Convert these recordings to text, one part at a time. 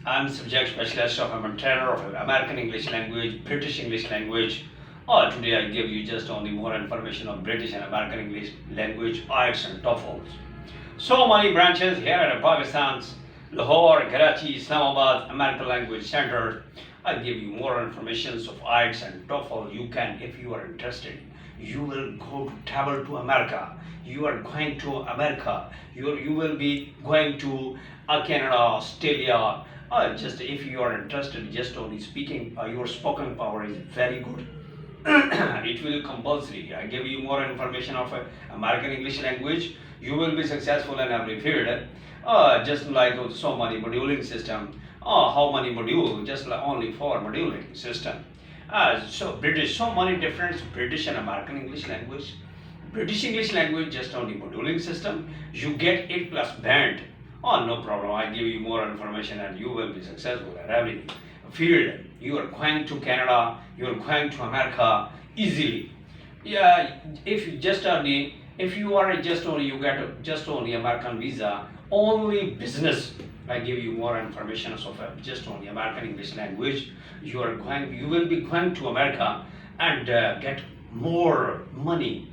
I'm subject specialist of I'm a trainer of American English language, British English language. Today I give you just only more information on British and American English language, IELTS and TOEFL. So many branches here at Pakistan's Lahore, Karachi, Islamabad, American Language Center. I give you more information of IELTS and TOEFL. You can, if you are interested, you will go to travel to America. You are going to America. You will be going to Canada, Australia. Just if you are interested, just only speaking, your spoken power is very good. It will compulsory. I give you more information of American English language. You will be successful in every field. Just like so many moduling system. How many module? Just like only 4 moduling system. So British, so many different British and American English language. British English language just only moduling system. You get 8+ band. No problem. I give you more information and you will be successful at every field. You are going to Canada, you are going to America easily. Yeah, if you just only, if you are just only, you get just only American visa, only business. I give you more information of just only American English language. You will be going to America and get more money.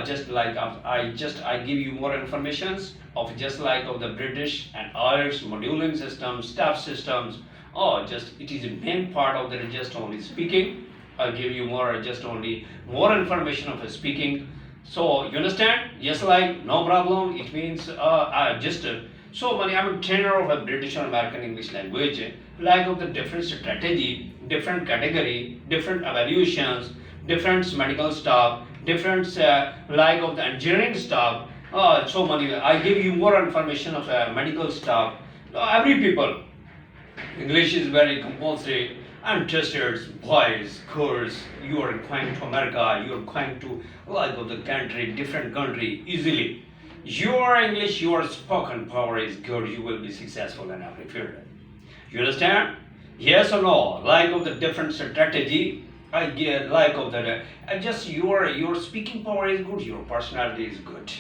Just like I give you more informations of just like of the British and Irish moduling systems, staff systems. Just it is a main part of the just only speaking. I'll give you more just only more information of speaking. So you understand? Yes, like no problem. It means so many. I'm a trainer of a British and American English language. Like of the different strategy, different category, different evaluations, different medical staff, different like of the engineering staff. So many. I give you more information of medical staff. Every people. English is very compulsory and tested boys, girls. You are going to America. You are going to like of the country, different country easily. Your English, your spoken power is good. You will be successful in every field. You understand? Yes or no? Like of the different strategy. I get like of that. Just your speaking power is good. Your personality is good.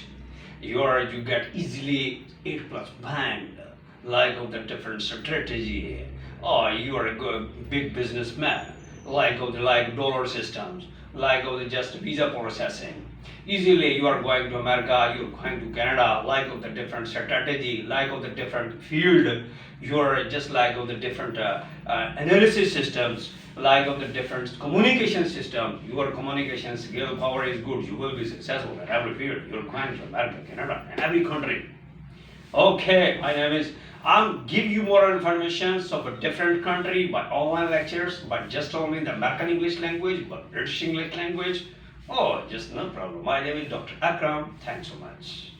You get easily 8+ band. Like of the different strategy. You are a good big businessman. Like of the dollar systems. Like of the just visa processing. Easily you are going to America, you are going to Canada, like of the different strategy, like of the different field, you are just like of the different analysis systems, like of the different communication system, your communication skill power is good, you will be successful in every field, you are going to America, Canada, and every country. Okay, my name is, I'll give you more information of a different country by online lectures, but just only the American English language, but British English language. Just no problem. My name is Dr. Akram. Thanks so much.